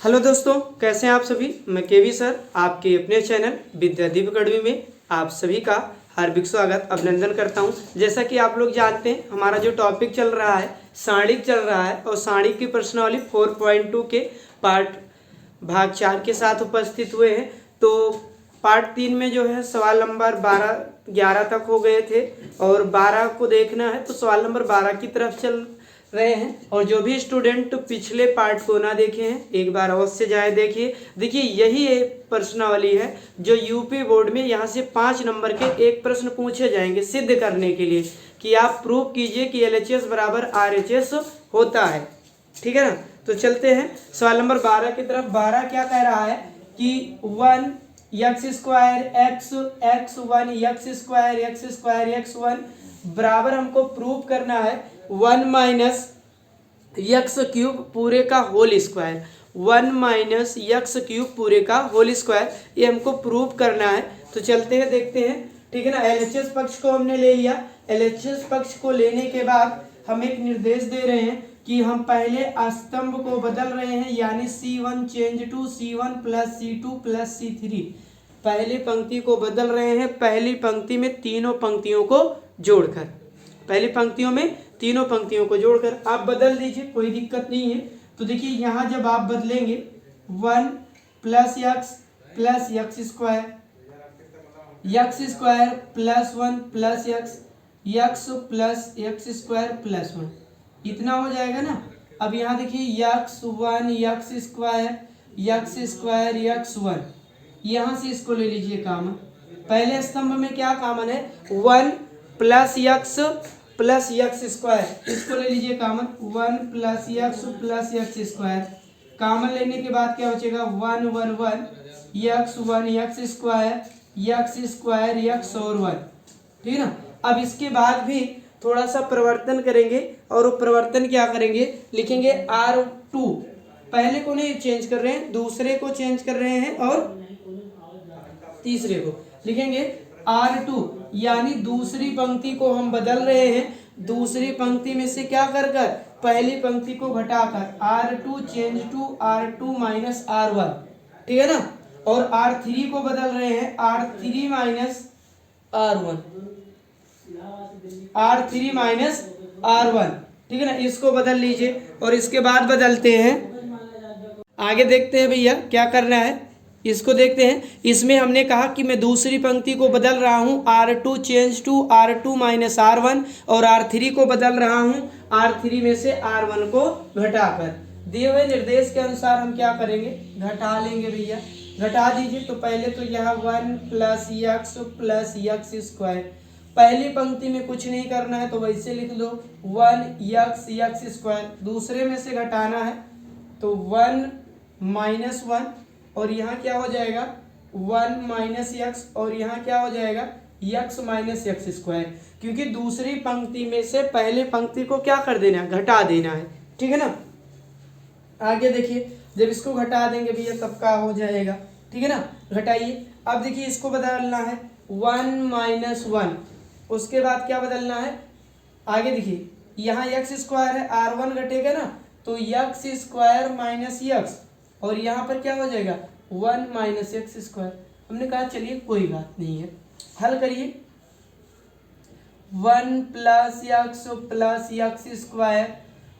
Hello दोस्तों, कैसे हैं आप सभी। मैं केवी सर आपके अपने चैनल विद्यादीप अकेडमी में आप सभी का हार्दिक स्वागत अभिनंदन करता हूं। जैसा कि आप लोग जानते हैं, हमारा जो टॉपिक चल रहा है सारणिक चल रहा है और सारणिक की प्रश्नावली 4.2 के पार्ट भाग 4 के साथ उपस्थित हुए हैं। तो पार्ट 3 में जो है सवाल नंबर 11 तक हो गए थे और 12 को देखना है तो सवाल नंबर 12 की तरफ चल रहे हैं। और जो भी स्टूडेंट पिछले पार्ट को ना देखे हैं एक बार अवश्य जाए देखिए। देखिए यही एक प्रश्नावली है जो यूपी बोर्ड में यहाँ से 5 नंबर के एक प्रश्न पूछे जाएंगे सिद्ध करने के लिए कि आप प्रूव कीजिए कि LHS बराबर RHS होता है। ठीक है ना। तो चलते हैं सवाल नंबर 12 की तरफ। 12 क्या कह रहा है कि 1 x स्क्वायर x1 बराबर हमको प्रूव करना है 1 माइनस एक्स क्यूब पूरे का whole square. 1 minus x cube पूरे का होल स्क्वायर ये हमको प्रूव करना है। तो चलते हैं देखते हैं। ठीक है ना। LHS पक्ष को हमने ले लिया। LHS पक्ष को लेने के बाद हम एक निर्देश दे रहे हैं कि हम पहले स्तंभ को बदल रहे हैं, यानी C1 change to C1 plus C2 plus C3। पहली पंक्ति को बदल रहे हैं, पहली पंक्ति में तीनों पंक्तियों को जोड़कर, पहली पंक्तियों में तीनों पंक्तियों को जोड़कर आप बदल दीजिए, कोई दिक्कत नहीं है। तो देखिए यहाँ जब आप बदलेंगे 1 plus x square plus 1 plus x plus x square plus 1 इतना हो जाएगा ना। अब यहाँ देखिए x1 x1 यहाँ से इसको ले लीजिए कॉमन। पहले स्तंभ में क्या कॉमन है 1 प्लस एक्स स्क्वायर, इसको ले लीजिए common. 1 plus x square common लेने के बाद क्या बचेगा 1 1 1 एक्स स्क्वायर एक्स और 1। ठीक है ना। अब इसके बाद भी थोड़ा सा परिवर्तन करेंगे और वो परिवर्तन क्या करेंगे लिखेंगे R2। पहले को नहीं चेंज कर रहे हैं, दूसरे को चेंज कर रहे हैं और तीसरे को लिखेंगे R2, यानी दूसरी पंक्ति को हम बदल रहे हैं। दूसरी पंक्ति में से क्या कर कर पहली पंक्ति को घटाकर R2 change to R2 minus R1। ठीक है ना। और R3 को बदल रहे हैं R3 माइनस R1। ठीक है ना। इसको बदल लीजिए और इसके बाद बदलते हैं, आगे देखते हैं भैया क्या करना है। इसको देखते हैं। इसमें हमने कहा कि मैं दूसरी पंक्ति को बदल रहा हूं R2 change to R2 minus R1 और R3 को बदल रहा हूं R3 में से R1 को घटाकर। दिए हुए निर्देश के अनुसार हम क्या करेंगे घटा लेंगे भैया। घटा दीजिए। तो पहले तो यहाँ 1 प्लस एक्स स्क्वायर, पहली पंक्ति में कुछ नहीं करना है तो वैसे लिख लो 1 एक्स स्क्वायर। दूसरे में से घटाना है तो 1 माइनस 1 और यहाँ क्या हो जाएगा 1 माइनस एक्स और यहाँ क्या हो जाएगा एक्स माइनस एक्स स्क्वायर, क्योंकि दूसरी पंक्ति में से पहले पंक्ति को क्या कर देना है घटा देना है। ठीक है ना। आगे देखिए जब इसको घटा देंगे भैया तब क्या हो जाएगा। ठीक है ना। घटाइए। अब देखिए इसको बदलना है 1 माइनस 1, उसके बाद क्या बदलना है आगे देखिए यहाँ एक्स स्क्वायर है R1 घटेगा ना तो एक्स स्क्वायर माइनस एक्स और यहाँ पर क्या हो जाएगा 1 माइनस एक्स स्क्वायर। हमने कहा चलिए कोई बात नहीं है, हल करिए। 1 प्लस एक्स स्क्वायर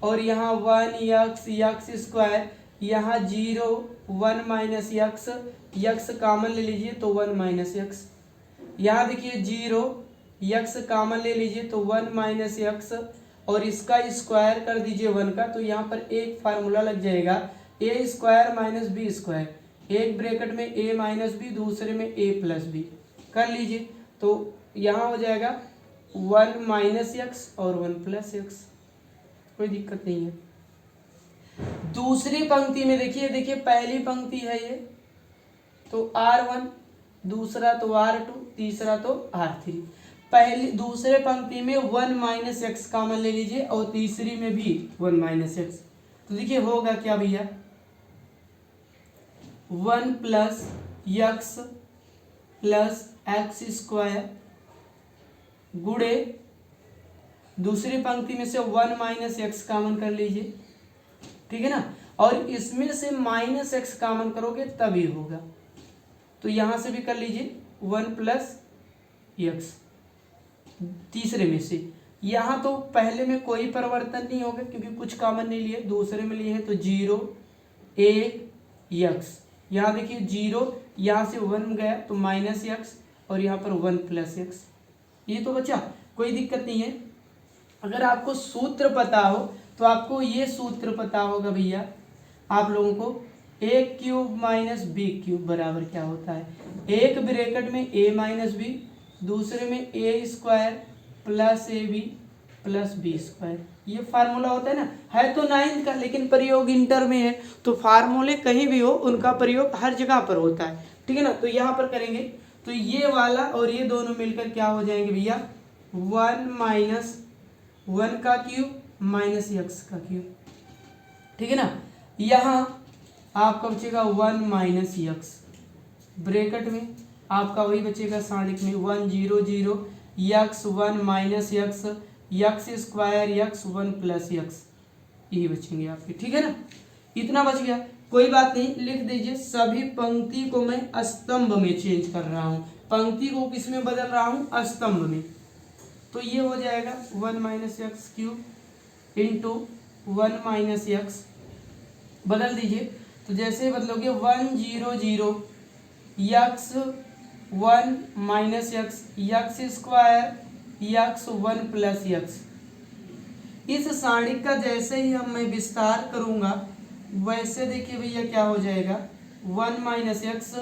और यहाँ 1 एक्स स्क्वायर, यहाँ 0 1 माइनस एक्स कॉमन ले लीजिए तो 1 माइनस एक्स। यहाँ देखिए 0 एक्स कॉमन ले लीजिए तो 1 माइनस एक्स और इसका स्क्वायर कर दीजिए 1 का, तो यहाँ पर एक फार्मूला लग जाएगा ए स्क्वायर माइनस बी स्क्वायर, एक ब्रैकेट में a माइनस बी दूसरे में a प्लस बी कर लीजिए। तो यहाँ हो जाएगा 1 माइनस एक्स और 1 प्लस एक्स, कोई दिक्कत नहीं है। दूसरी पंक्ति में देखिए पहली पंक्ति है ये तो R1, दूसरा तो R2, तीसरा तो R3। पहली दूसरे पंक्ति में 1 माइनस एक्स कॉमन ले लीजिए और तीसरी में भी 1 माइनस एक्स। तो देखिए होगा क्या भैया 1 प्लस एक्स स्क्वायर गुणे दूसरी पंक्ति में से 1 माइनस एक्स कॉमन कर लीजिए। ठीक है ना। और इसमें से माइनस एक्स कॉमन करोगे तभी होगा। तो यहां से भी कर लीजिए 1 प्लस एक्स तीसरे में से। यहाँ तो पहले में कोई परिवर्तन नहीं होगा क्योंकि कुछ कॉमन नहीं लिए, दूसरे में लिए हैं तो 0 एक्स। यहाँ देखिए 0 यहाँ से 1 गया तो माइनस एक्स और यहाँ पर 1 प्लस एक्स। ये तो बचा, कोई दिक्कत नहीं है। अगर आपको सूत्र पता हो तो आपको ये सूत्र पता होगा भैया आप लोगों को, ए क्यूब माइनस बी क्यूब बराबर क्या होता है, एक ब्रैकेट में ए माइनस बी, दूसरे में A square plus A B plus B square. ये फार्मूला होता है ना, है तो 9th का लेकिन प्रयोग इंटर में है, तो फार्मूले कहीं भी हो उनका प्रयोग हर जगह पर होता है, ठीक है ना। तो यहाँ पर करेंगे तो ये वाला और ये दोनों मिलकर क्या हो जाएंगे भैया 1 माइनस 1 का क्यूब माइनस एक्स का क्यूब, ठीक है ना। यहाँ आपका बचेगा 1 माइनस एक्स, ब्रैकेट में आपका वही बचेगा सादिक में 1 0 0 x 1 minus x x square x 1 plus x, यही बचेंगे आपके, ठीक है ना। इतना बच गया, कोई बात नहीं, लिख दीजिए सभी पंक्ति को मैं स्तंभ में चेंज कर रहा हूँ, पंक्ति को किस में बदल रहा हूँ स्तंभ में। तो ये हो जाएगा 1 minus x cube into 1 minus x, बदल दीजिए। तो जैसे बदलोगे 1 0 0 x 1 minus x x square x 1 plus x. इस सारणी का जैसे ही हम मैं विस्तार करूंगा वैसे देखिए भैया क्या हो जाएगा 1 माइनस एक्स,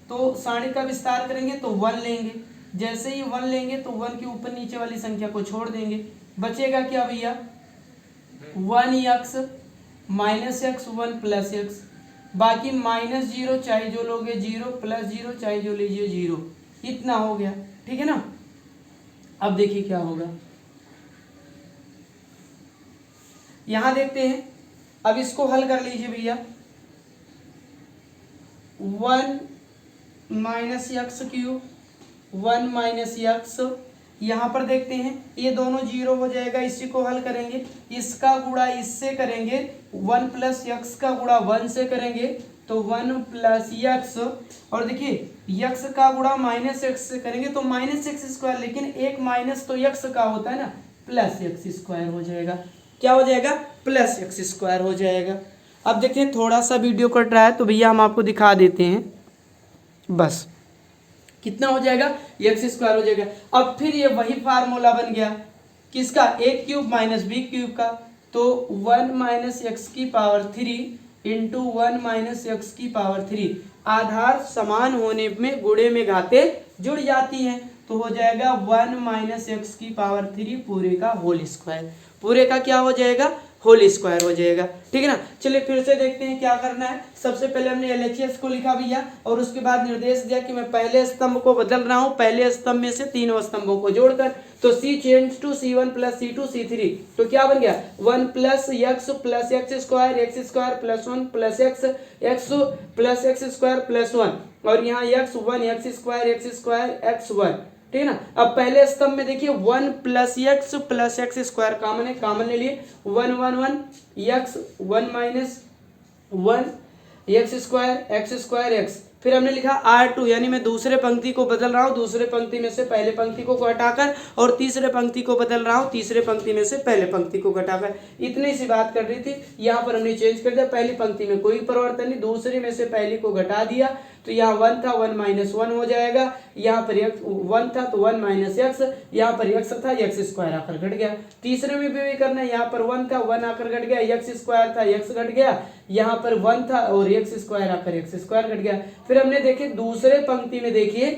तो सारणी का विस्तार करेंगे तो 1 लेंगे, जैसे ही 1 लेंगे तो 1 के ऊपर नीचे वाली संख्या को छोड़ देंगे, बचेगा क्या भैया 1 x minus x 1 plus x, बाकी माइनस 0 चाहे जो लोगे 0 प्लस 0 चाहे जो लीजिए 0, इतना हो गया, ठीक है ना। अब देखिए क्या होगा, यहां देखते हैं, अब इसको हल कर लीजिए भैया 1 minus x cube 1 minus x, यहाँ पर देखते हैं ये दोनों 0 हो जाएगा, इसी को हल करेंगे, इसका गुणा इससे करेंगे 1 प्लस एक्स का गुणा 1 से करेंगे तो 1 प्लस एक्स, और देखिए एक्स का गुणा माइनस एक्स से करेंगे तो माइनस एक्स स्क्वायर, लेकिन एक माइनस तो एक्स का होता है ना, प्लस एक्स स्क्वायर हो जाएगा, क्या हो जाएगा प्लस एक्स स्क्वायर हो जाएगा। अब देखते हैं थोड़ा सा वीडियो कट रहा है तो भैया हम आपको दिखा देते हैं, बस कितना हो जाएगा एक्स स्क्वायर हो जाएगा। अब फिर ये वही फार्मूला बन गया किसका, ए क्यूब माइनस बी क्यूब का, तो 1 माइनस एक्स की पावर 3 इंटू 1 माइनस एक्स की पावर 3, आधार समान होने में गुणे में घाते जुड़ जाती हैं, तो हो जाएगा 1 माइनस एक्स की पावर 3 पूरे का होल स्क्वायर, पूरे का क्या हो जाएगा होल स्क्वायर हो जाएगा, ठीक है ना। चलिए फिर से देखते हैं क्या करना है। सबसे पहले हमने LHS को लिखा भैया और उसके बाद निर्देश दिया कि मैं पहले स्तंभ को बदल रहा हूं, पहले स्तंभ में से तीनों स्तंभों को जोड़कर, तो C change to C1 plus C2 C3, तो क्या बन गया 1 plus x square plus 1 plus x plus x square plus 1, और यहाँ x1 एक्स स्क्वायर x1, ठीक है ना। अब पहले स्तंभ में देखिए 1 प्लस एक्स स्क्वायर कॉमन है, कॉमन ले लिए 1 1 1 x 1 minus 1 x square x, फिर हमने लिखा R2, यानी मैं दूसरे पंक्ति को बदल रहा हूँ, दूसरे पंक्ति में से पहले पंक्ति को घटाकर, और तीसरे पंक्ति को बदल रहा हूँ, तीसरे पंक्ति में से पहले पंक्ति को घटाकर, इतनी सी बात कर रही थी। यहाँ पर हमने चेंज कर दिया, पहली पंक्ति में कोई परिवर्तन नहीं, दूसरे में से पहली को घटा दिया, तो यहाँ 1 था 1 माइनस 1 हो जाएगा, यहाँ पर 1 था तो 1 माइनस एक्स, यहाँ पर एक्स था एक्स स्क्वायर आकर घट गया, तीसरे में भी करना है, यहाँ पर 1 था 1 आकर घट गया, एक्स स्क्वायर था एक्स घट गया, यहाँ पर 1 था और एक्स स्क्वायर आकर एक्स स्क्वायर घट गया। फिर हमने देखे दूसरे पंक्ति में, देखिए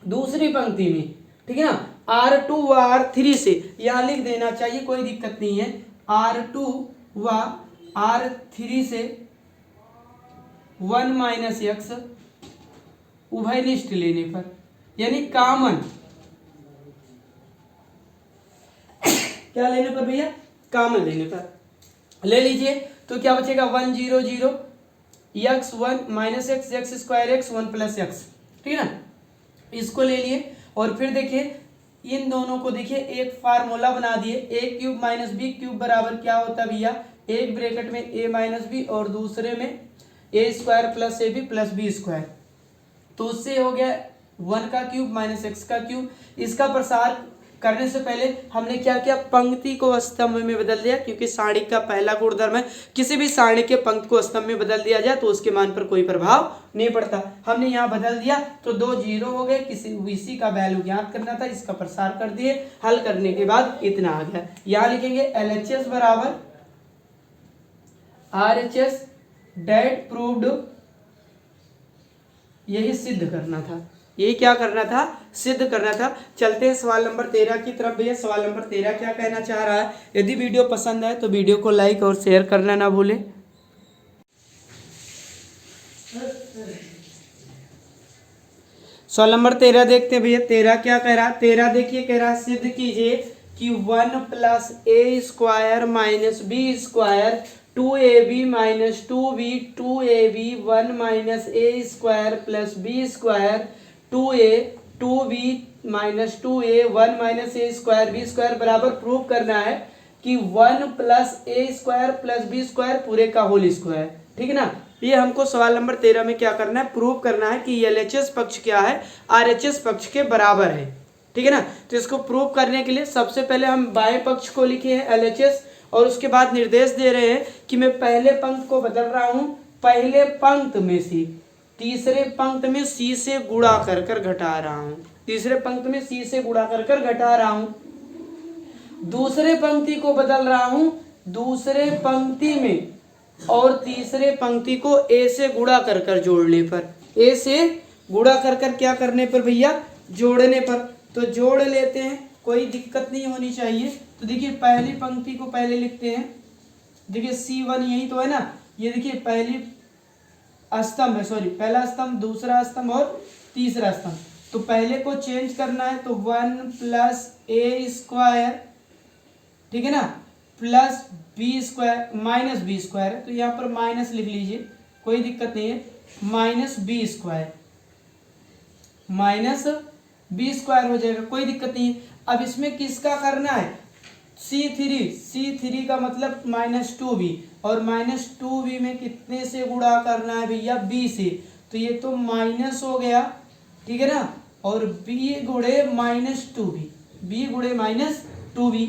दूसरी पंक्ति में, ठीक है ना, R2 व R3 से यहाँ लिख देना चाहिए, कोई दिक्कत नहीं है, R2 व R3 से 1 माइनस एक्स उभयनिष्ठ लेने पर, यानी कॉमन क्या लेने पर भैया, कॉमन लेने पर ले लीजिए, तो क्या बचेगा 1 0 0 x 1 minus x square x 1 plus x, ठीक है ना, इसको ले लिए। और फिर देखिए इन दोनों को देखिए एक फार्मूला बना दिए, ए क्यूब माइनस बी क्यूब बराबर क्या होता है भैया, एक ब्रैकेट में ए माइनस बी और दूसरे में A square plus A B plus B square. तो उससे हो गया 1 का क्यूब माइनस एक्स का क्यूब। इसका प्रसार करने से पहले हमने क्या किया, पंक्ति को स्तंभ में बदल दिया, क्योंकि सारणी का पहला गुणधर्म है किसी भी सारणी के पंक्ति को स्तंभ में बदल दिया जाए तो उसके मान पर कोई प्रभाव नहीं पड़ता। हमने यहाँ बदल दिया तो 2 जीरो हो गए, किसी वीसी का वैल्यू ज्ञात करना था, इसका प्रसार कर दिए, हल करने के बाद इतना आ गया। यहाँ लिखेंगे LHS बराबर RHS डेट प्रूव्ड, यही सिद्ध करना था, यही क्या करना था, सिद्ध करना था। चलते हैं सवाल नंबर 13 की तरफ। भैया सवाल नंबर 13 क्या कहना चाह रहा है, यदि वीडियो पसंद आए तो वीडियो को लाइक और शेयर करना ना भूलें। सवाल नंबर 13 देखते हैं भैया, 13 क्या कह रहा है, 13 देखिए कह रहा है सिद्ध कीजिए कि 1 plus A square minus B square 2ab minus 2b 2ab 1 minus A square plus B square 2a 2b minus 2a 1 minus A square B square बराबर प्रूव करना है कि 1 plus A square plus B square पूरे का whole square. ठीक है ना, ये हमको सवाल नंबर 13 में क्या करना है, प्रूव करना है कि LHS पक्ष क्या है, RHS पक्ष के बराबर है। ठीक है ना, तो इसको प्रूव करने के लिए सबसे पहले हम बाएं पक्ष को लिखे हैं LHS, और उसके बाद निर्देश दे रहे हैं कि मैं पहले पंक्ति को बदल रहा हूं, पहले पंक्ति में से तीसरे पंक्ति में सी से गुणा कर कर घटा रहा हूं, तीसरे पंक्ति में सी से गुणा कर कर घटा रहा हूं। दूसरे पंक्ति को बदल रहा हूं, दूसरे पंक्ति में और तीसरे पंक्ति को ए से गुणा कर कर जोड़ने पर, ए से गुणा कर कर क्या करने पर भैया, जोड़ने पर। तो जोड़ लेते हैं, कोई दिक्कत नहीं होनी चाहिए। तो देखिए पहली पंक्ति को पहले लिखते हैं, देखिए C1 यही तो है ना, ये देखिए पहली स्तंभ है, सॉरी पहला स्तंभ, दूसरा स्तंभ और तीसरा स्तंभ। तो पहले को चेंज करना है तो 1 प्लस ए स्क्वायर, ठीक है ना, plus B square minus B square है, तो यहाँ पर माइनस लिख लीजिए, कोई दिक्कत नहीं है, minus B square, minus B square हो जाएगा, कोई दिक्कत नहीं है। अब इसमें किसका करना है, C3 का मतलब -2b, और -2b में कितने से गुणा करना है भैया, b से, तो ये तो माइनस हो गया, ठीक है ना, और b गुणे -2b, b गुणे -2b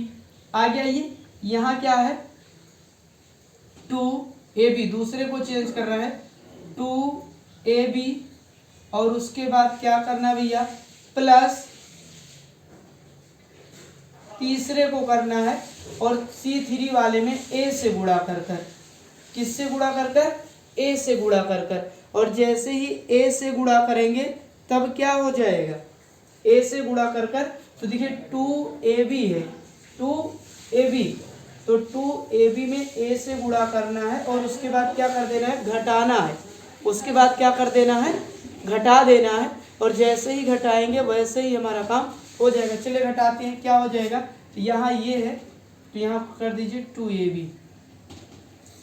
आ गया। ये यहाँ क्या है 2ab, दूसरे को चेंज कर रहा है 2ab, और उसके बाद क्या करना भैया, प्लस तीसरे को करना है और C3 वाले में a से गुणा कर कर, किससे गुणा कर कर, a से गुणा कर कर, और जैसे ही a से गुणा करेंगे तब क्या हो जाएगा, a से गुणा कर कर, तो देखिए 2ab है, 2ab, तो 2ab में a से गुणा करना है और उसके बाद क्या कर देना है, घटाना है, उसके बाद क्या कर देना है, घटा देना है, और जैसे ही घटाएंगे वैसे ही हमारा काम हो जाएगा। चलिए घटाते हैं, क्या हो जाएगा, तो यहाँ ये है, तो यहाँ कर दीजिए 2ab,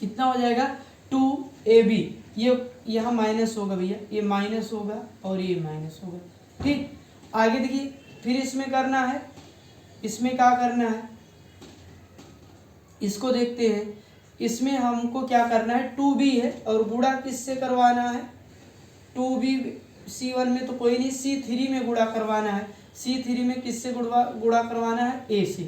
कितना हो जाएगा 2ab, ये यहाँ माइनस होगा भैया, ये माइनस होगा और ये माइनस होगा। ठीक, आगे देखिए फिर इसमें करना है, इसमें क्या करना है, इसको देखते हैं, इसमें हमको क्या करना है, 2b है और गुणा किससे करवाना है, 2b C1 में तो कोई नहीं, C3 में गुणा करवाना है, C3 में किससे गुणा करवाना है, a से,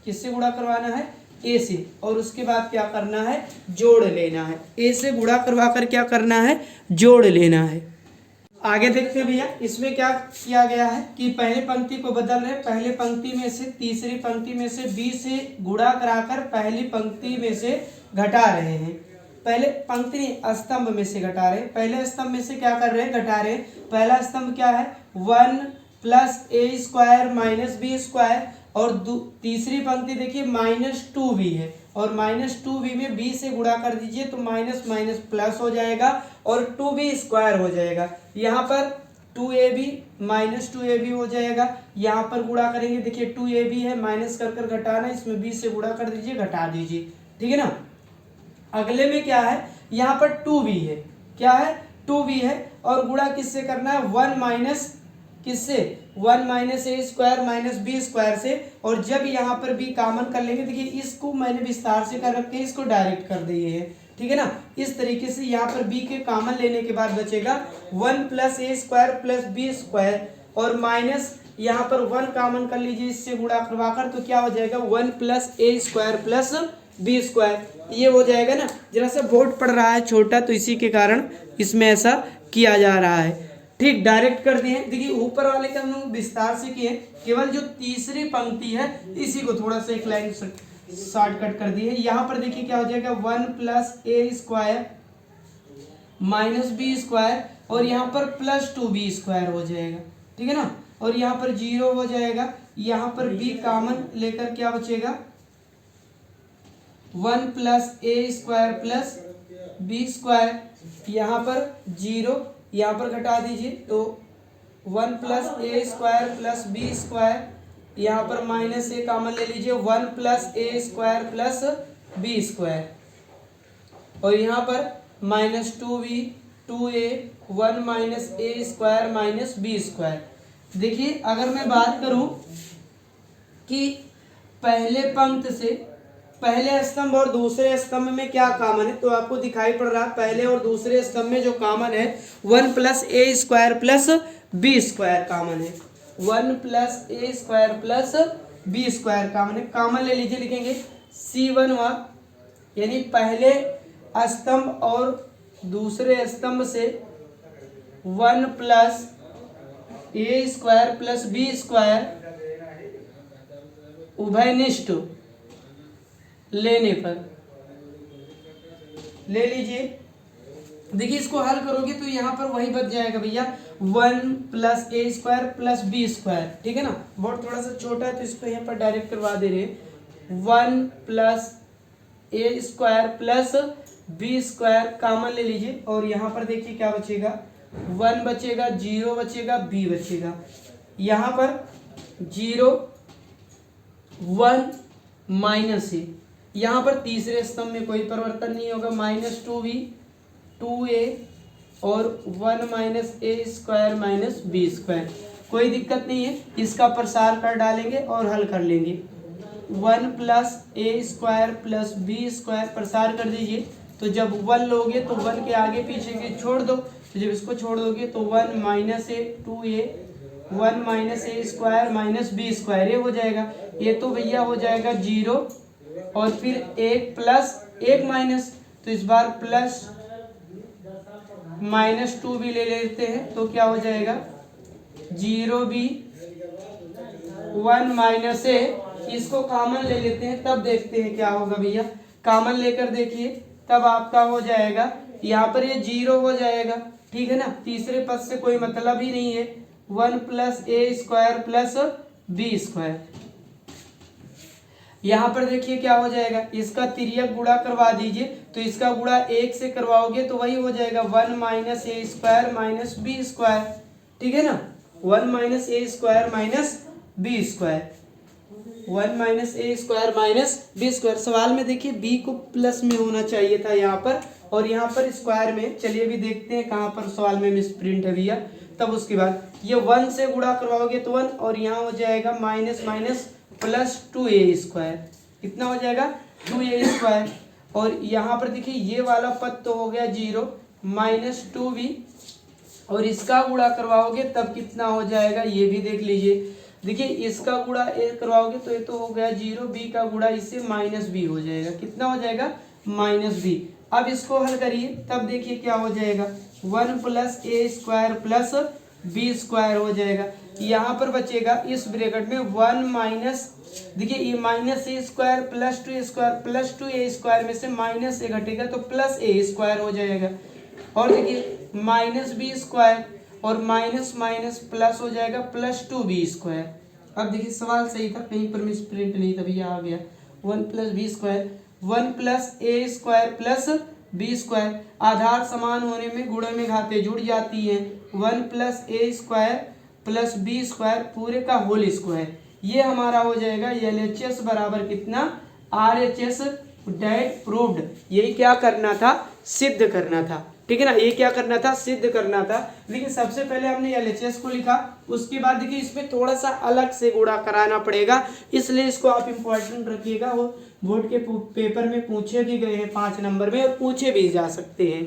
किससे गुणा करवाना है, a से, और उसके बाद क्या करना है, जोड़ लेना है, a से गुणा करवा कर क्या करना है, जोड़ लेना है। आगे देखते हैं भैया, इसमें क्या किया गया है कि पहले पंक्ति को बदल रहे, पहले पंक्ति में से तीसरी पंक्ति में से b से गुणा कराकर पहली पंक्ति में से घटा रहे हैं, पहले पंक्ति नहीं स्तंभ में से घटा रहे, पहले स्तंभ में से क्या कर रहे हैं, घटा रहे। पहला स्तंभ क्या है, 1 plus A square minus B square, और तीसरी पंक्ति देखिए -2b है, और -2b में b से गुणा कर दीजिए तो माइनस माइनस प्लस हो जाएगा और 2b स्क्वायर हो जाएगा। यहाँ पर 2ab -2ab हो जाएगा, यहाँ पर गुणा करेंगे, देखिए 2ab है, माइनस कर कर घटाना, इसमें b से गुणा कर दीजिए, घटा दीजिए, ठीक है ना। अगले में क्या है, यहाँ पर 2b है, क्या है 2b है, और गुणा किससे करना है, 1 माइनस किससे, 1 minus A square minus B square से। और जब यहाँ पर बी कॉमन कर लेंगे, देखिए इसको मैंने विस्तार से कर रखे, इसको डायरेक्ट कर दिए है, ठीक है ना। इस तरीके से यहाँ पर बी के कॉमन लेने के बाद बचेगा 1 plus A square plus B square, और माइनस यहाँ पर 1 कॉमन कर लीजिए इससे गुणा करवाकर, तो क्या हो जाएगा 1 plus A square plus B square, ये हो जाएगा ना। जरा सा बोर्ड पड़ रहा है छोटा, तो इसी के कारण इसमें ऐसा किया जा रहा है, ठीक। डायरेक्ट कर दिए, देखिए ऊपर वाले का हम लोग विस्तार से किए, केवल जो तीसरी पंक्ति है इसी को थोड़ा सा एक लाइन शॉर्टकट कर दिए। यहाँ पर देखिए क्या हो जाएगा 1 plus A square minus B square, और यहाँ पर प्लस 2b स्क्वायर हो जाएगा, ठीक है ना। और यहाँ पर 0 हो जाएगा, यहाँ पर b कॉमन लेकर क्या बचेगा 1 plus A square plus B square, यहाँ पर 0, यहाँ पर घटा दीजिए तो 1 plus A square plus B square, यहाँ पर माइनस ए कॉमन ले लीजिए 1 plus A square plus B square, और यहाँ पर minus 2b 2a 1 minus A square minus B square. देखिए अगर मैं बात करूं कि पहले पंक्ति से पहले स्तंभ और दूसरे स्तंभ में क्या कॉमन है, तो आपको दिखाई पड़ रहा है पहले और दूसरे स्तंभ में जो कॉमन है 1 plus A square plus B square common है, 1 plus A square plus B square common है। कॉमन ले लीजिए, लिखेंगे C1 यानी पहले स्तंभ और दूसरे स्तंभ से 1 plus A square plus B square उभयनिष्ठ लेने पर ले लीजिए। देखिए इसको हल करोगे तो यहाँ पर वही बच जाएगा भैया 1 plus A square plus B square, ठीक है ना। बोर्ड थोड़ा सा छोटा है तो इसको यहाँ पर डायरेक्ट करवा दे रहे हैं। 1 plus A square plus B square common ले लीजिए, और यहाँ पर देखिए क्या बचेगा 1 बचेगा 0 बचेगा b बचेगा, यहाँ पर 0 1 माइनस ए, यहाँ पर तीसरे स्तंभ में कोई परिवर्तन नहीं होगा, माइनस 2b 2a और 1 minus A square minus B square, कोई दिक्कत नहीं है। इसका प्रसार कर डालेंगे और हल कर लेंगे। 1 plus A square plus B square प्रसार कर दीजिए, तो जब 1 लोगे तो 1 के आगे पीछे के छोड़ दो, तो जब इसको छोड़ दोगे तो 1 minus A 2a 1 minus A square minus B square, ये हो जाएगा। ये तो भैया हो जाएगा 0 और फिर 1 प्लस 1 माइनस, तो इस बार प्लस माइनस 2b ले लेते हैं, तो क्या हो जाएगा 0b 1 माइनस ए, इसको कॉमन ले लेते हैं तब देखते हैं क्या होगा भैया। कॉमन लेकर देखिए तब आपका हो जाएगा, यहाँ पर ये 0 हो जाएगा, ठीक है ना। तीसरे पद से कोई मतलब ही नहीं है। 1 plus A square plus B square, यहाँ पर देखिए क्या हो जाएगा, इसका तिर्यक गुणा करवा दीजिए, तो इसका गुणा 1 से करवाओगे तो वही हो जाएगा 1 minus A square minus B square, ठीक है ना। 1 minus A square minus B square, 1 minus A square minus B square. सवाल में देखिए बी को प्लस में होना चाहिए था यहाँ पर, और यहाँ पर स्क्वायर में। चलिए भी देखते हैं कहाँ पर सवाल में मिसप्रिंट है भैया। तब उसके बाद ये 1 से गुणा करवाओगे तो 1, और यहाँ हो जाएगा minus minus plus 2a square, कितना हो जाएगा 2a स्क्वायर। और यहाँ पर देखिए ये वाला पद तो हो गया 0 माइनस 2b, और इसका गुणा करवाओगे तब कितना हो जाएगा ये भी देख लीजिए। देखिए इसका गुणा ए करवाओगे तो ये तो हो गया 0, b का गुणा इससे माइनस b हो जाएगा, कितना हो जाएगा माइनस b। अब इसको हल करिए तब देखिए क्या हो जाएगा 1 plus A square plus B square हो जाएगा। यहाँ पर बचेगा इस ब्रैकेट में 1 माइनस, देखिए ये minus A square plus 2 square plus 2a square में से माइनस ए घटेगा तो प्लस ए स्क्वायर हो जाएगा। और देखिए माइनस बी स्क्वायर और माइनस माइनस प्लस हो जाएगा प्लस 2b स्क्वायर। अब देखिए सवाल सही था, कहीं पर मिसप्रिंट नहीं था भैया, आ गया 1 plus B square 1 plus A square plus B square. आधार समान होने में गुणों में घातें जुड़ जाती हैं। 1 plus A square plus B square पूरे का होल स्क्वायर, ये हमारा हो जाएगा LHS बराबर कितना RHS। डेट प्रूव्ड, यही क्या करना था सिद्ध करना था। ठीक है ना, ये क्या करना था, सिद्ध करना था। लेकिन सबसे पहले हमने LHS को लिखा, उसके बाद देखिए इसमें थोड़ा सा अलग से गुणा कराना पड़ेगा, इसलिए इसको आप इम्पोर्टेंट रखिएगा। वो बोर्ड के पेपर में पूछे भी गए हैं 5 नंबर में, और पूछे भी जा सकते हैं,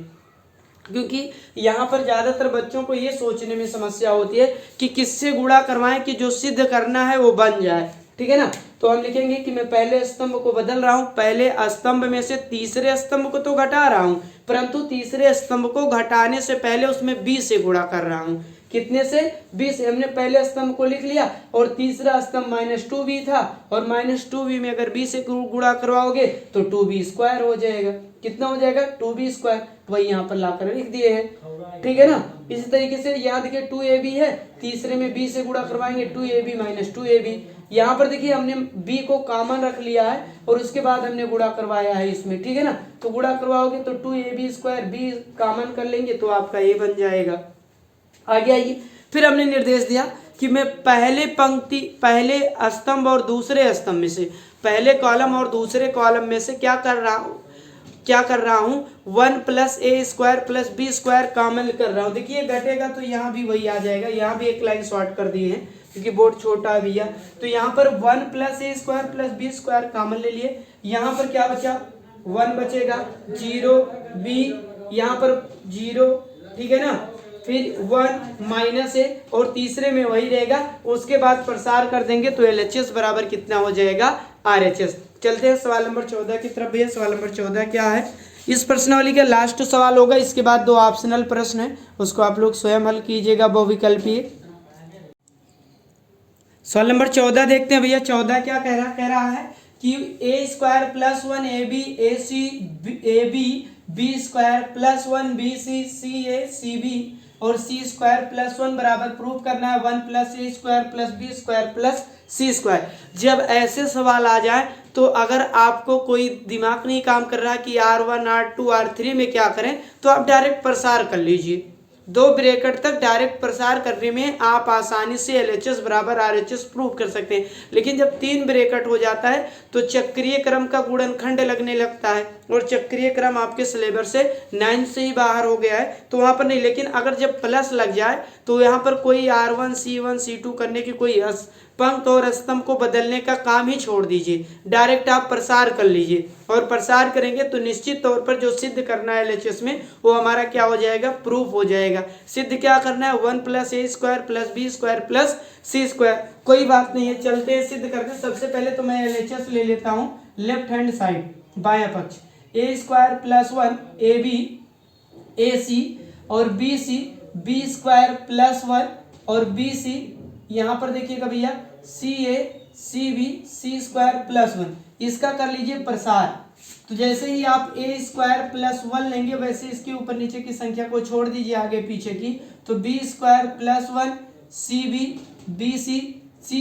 क्योंकि यहाँ पर ज़्यादातर बच्चों को ये सोचने में समस्या होती है कि किससे गुणा करवाएं कि जो सिद्ध करना है वो बन जाए। ठीक है ना, तो हम लिखेंगे कि मैं पहले स्तंभ को बदल रहा हूँ, पहले स्तंभ में से तीसरे स्तंभ को तो घटा रहा हूँ, परंतु तीसरे स्तंभ को घटाने से पहले उसमें 20 से गुणा कर रहा हूँ। कितने से, 20। हमने पहले स्तंभ को लिख लिया, और तीसरा स्तंभ -2b था, और -2b में अगर 20 से गुणा करवाओगे तो 2b² हो जाएगा। कितना हो जाएगा, 2b²। वही यहाँ पर लाकर लिख दिए हैं। ठीक है ना, इसी तरीके से यहाँ देखिए 2ab है, तीसरे में b से गुणा करवाएंगे, 2ab - 2ab। यहाँ पर देखिए हमने b को कॉमन रख लिया है, और उसके बाद हमने गुणा करवाया है इसमें। ठीक है ना, तो गुणा करवाओगे तो 2ab² b कॉमन कर लेंगे तो आपका ये बन जाएगा। आगे आइए, फिर हमने निर्देश दिया कि मैं पहले स्तंभ और दूसरे स्तंभ में से, पहले कॉलम और दूसरे कॉलम में से क्या कर रहा हूँ 1 + a² + b² कॉमन कर रहा हूँ। देखिए घटेगा तो यहाँ भी वही आ जाएगा, यहाँ भी एक लाइन शॉर्ट कर दिए हैं क्योंकि बोर्ड छोटा है भैया। तो यहाँ पर 1 + a² + b² कॉमन ले लिए, यहाँ पर क्या बचा, 1 बचेगा, 0 b, यहाँ पर 0, ठीक है ना, फिर 1 - a, और तीसरे में वही रहेगा। उसके बाद प्रसार कर देंगे तो LHS बराबर कितना हो जाएगा, RHS। चलते हैं सवाल नंबर 14 की तरफ। भैया सवाल नंबर 14 क्या है, इस प्रश्नावली का लास्ट सवाल होगा, इसके बाद 2 ऑप्शनल प्रश्न है, उसको आप लोग स्वयं हल कीजिएगा बहुविकल्पीय। सवाल नंबर 14 देखते हैं भैया। 14 क्या कह रहा है कि a² + 1 ab ac ab b² + 1 bc ca cb और c² + 1 बराबर प्रूफ करना है 1 + a² + b² + c²। जब ऐसे सवाल आ जाए तो अगर आपको कोई दिमाग नहीं काम कर रहा कि R1 R2 R3 में क्या करें, तो आप डायरेक्ट प्रसार कर लीजिए। 2 ब्रैकेट तक डायरेक्ट प्रसार करने में आप आसानी से LHS बराबर RHS प्रूव कर सकते हैं। लेकिन जब 3 ब्रैकेट हो जाता है तो चक्रीय क्रम का गुणनखंड लगने लगता है, और चक्रीय क्रम आपके सिलेबस से 9 से ही बाहर हो गया है, तो वहाँ पर नहीं। लेकिन अगर जब प्लस लग जाए तो यहाँ पर कोई R1 C1 C2 करने की कोई पंक्त और स्तंभ को बदलने का काम ही छोड़ दीजिए, डायरेक्ट आप प्रसार कर लीजिए। और प्रसार करेंगे तो निश्चित तौर पर जो सिद्ध करना है LHS में वो हमारा क्या हो जाएगा, प्रूफ हो जाएगा। सिद्ध क्या करना है, 1 + a² + b² + c²। कोई बात नहीं है, चलते हैं सिद्ध करके। सबसे पहले तो मैं LHS ले लेता हूँ लेफ्ट हैंड साइड, बायां पक्ष। a² + 1 ab ac और bc b² + 1 और bc, यहाँ पर देखिएगा भैया ca cb c² + 1, इसका कर लीजिए प्रसार। तो जैसे ही आप a² + 1 लेंगे वैसे इसके ऊपर नीचे की संख्या को छोड़ दीजिए आगे पीछे की, तो b² + 1 cb bc c²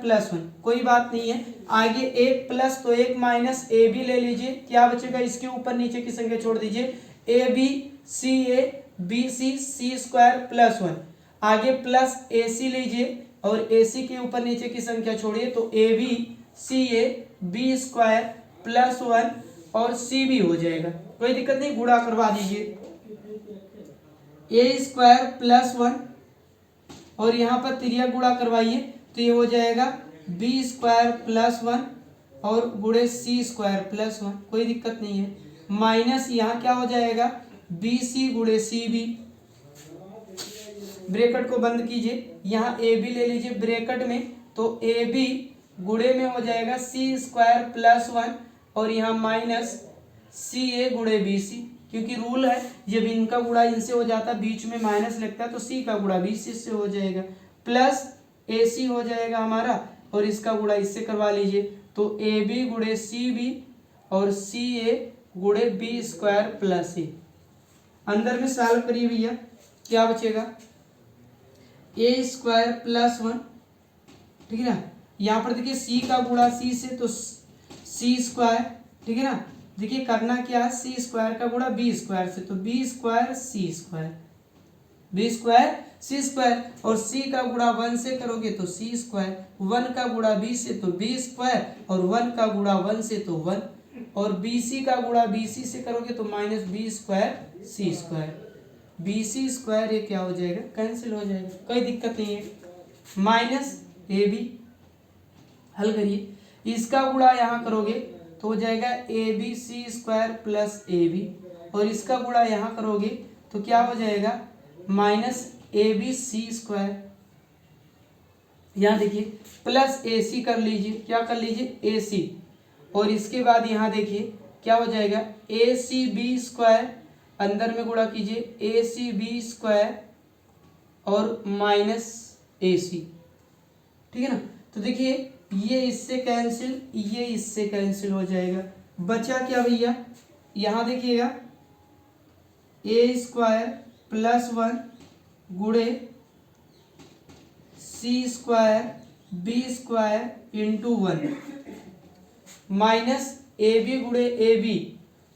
+ 1। कोई बात नहीं है, आगे 1 प्लस तो 1 माइनस ab ले लीजिए, क्या बचेगा, इसके ऊपर नीचे की संख्या छोड़ दीजिए, ab ca bc c² + 1। आगे प्लस AC लीजिए और AC के ऊपर नीचे की संख्या छोड़िए, तो AB CA B² + 1 और CB हो जाएगा। कोई दिक्कत नहीं, गुणा करवा दीजिए, a² + 1 और यहाँ पर तिरिया गुणा करवाइए तो ये हो जाएगा b² + 1 और गुणे c² + 1। कोई दिक्कत नहीं है, माइनस यहाँ क्या हो जाएगा, BC गुणे CB। ब्रैकेट को बंद कीजिए, यहाँ AB ले लीजिए ब्रैकेट में, तो AB गुणे में हो जाएगा c² + 1 और यहाँ माइनस CA गुणे BC, क्योंकि रूल है जब इनका गुणा इनसे हो जाता है बीच में माइनस लगता है तो C का गुणा BC से हो जाएगा, प्लस AC हो जाएगा हमारा और इसका गुणा इससे करवा लीजिए, तो AB गुणे CB और CA गुणे B² + A। अंदर में सॉल्व करिए भैया, क्या बचेगा, a² + 1, ठीक है ना। यहाँ पर देखिए c का गुणा c से तो c², ठीक है ना। देखिए करना क्या है, c² का गुणा b² से तो b² c², b² c² और c का गुणा 1 से करोगे तो c², 1 का गुणा b से तो b² और 1 का गुणा 1 से तो 1। और BC का गुणा BC से करोगे तो माइनस बी स्क्वायर सी स्क्वायर, BC स्क्वायर ये क्या हो जाएगा, कैंसिल हो जाएगा, कोई दिक्कत नहीं है। माइनस AB, हल करिए, इसका गुणा यहाँ करोगे तो हो जाएगा ABC स्क्वायर प्लस AB, और इसका गुणा यहाँ करोगे तो क्या हो जाएगा, माइनस ABC स्क्वायर। यहाँ देखिए प्लस AC कर लीजिए, क्या कर लीजिए, AC, और इसके बाद यहाँ देखिए क्या हो जाएगा, ACB स्क्वायर, अंदर में गुणा कीजिए ACB स्क्वायर और माइनस AC, ठीक है ना। तो देखिए ये इससे कैंसिल, ये इससे कैंसिल हो जाएगा, बचा क्या भैया, यहाँ देखिएगा A स्क्वायर प्लस 1 गुणे C square B square into 1 minus AB गुणे AB,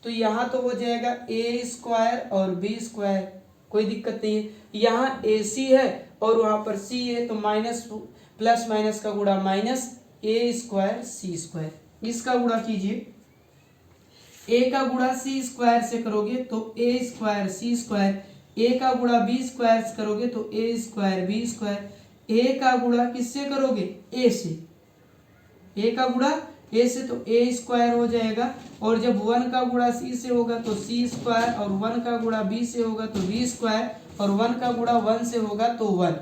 तो यहाँ तो हो जाएगा A स्क्वायर और B स्क्वायर, कोई दिक्कत नहीं है। यहाँ AC है और वहाँ पर C है, तो माइनस प्लस माइनस का गुणा minus A square C square, इसका गुणा कीजिए, A का गुणा C स्क्वायर से करोगे तो A square C square, A का गुणा B स्क्वायर से करोगे तो A square B square, A का गुणा किससे करोगे, A से, A का गुणा A से तो A स्क्वायर हो जाएगा, और जब 1 का गुणा C से होगा तो C स्क्वायर, और 1 का गुणा B से होगा तो B स्क्वायर, और 1 का गुणा 1 से होगा तो 1,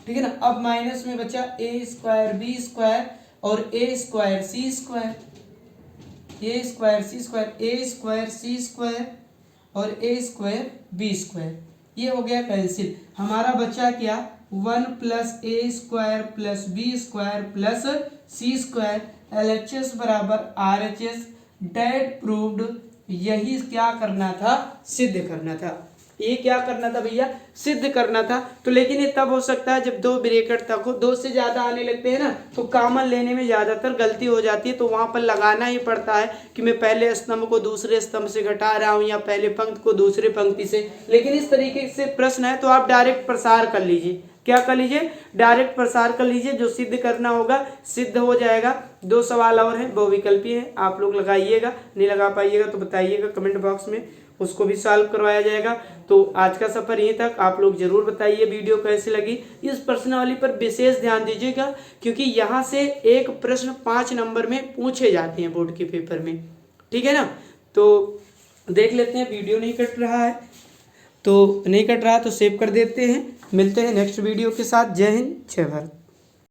ठीक है ना। अब माइनस में बचा A स्क्वायर B स्क्वायर और A square C square, A square C square, A square C square और A स्क्वायर B स्क्वायर, ये हो गया कैंसिल। हमारा बचा क्या, 1 plus A square plus B square plus C square, LHS बराबर RHS, date proved. यही क्या करना था, सिद्ध करना था, ये क्या करना था भैया, सिद्ध करना था। तो लेकिन ये तब हो सकता है जब दो ब्रैकेट तक हो, दो से ज़्यादा आने लगते हैं ना तो कॉमन लेने में ज़्यादातर गलती हो जाती है, तो वहाँ पर लगाना ही पड़ता है कि मैं पहले स्तंभ को दूसरे स्तंभ से घटा रहा हूँ या पहले पंक्ति को दूसरे पंक्ति से। लेकिन इस तरीके से प्रश्न है तो आप डायरेक्ट प्रसार कर लीजिए, क्या कर लीजिए, डायरेक्ट प्रसार कर लीजिए, जो सिद्ध करना होगा सिद्ध हो जाएगा। 2 सवाल और हैं, बहुविकल्पी हैं, आप लोग लगाइएगा, नहीं लगा पाइएगा तो बताइएगा कमेंट बॉक्स में, उसको भी सॉल्व करवाया जाएगा। तो आज का सफर यहीं तक, आप लोग जरूर बताइए वीडियो कैसी लगी। इस प्रश्नावली पर विशेष ध्यान दीजिएगा क्योंकि यहाँ से एक प्रश्न 5 नंबर में पूछे जाते हैं बोर्ड के पेपर में, ठीक है ना। तो देख लेते हैं, वीडियो नहीं कट रहा है तो नहीं कट रहा तो सेव कर देते हैं। मिलते हैं नेक्स्ट वीडियो के साथ। जय हिंद, जय भारत।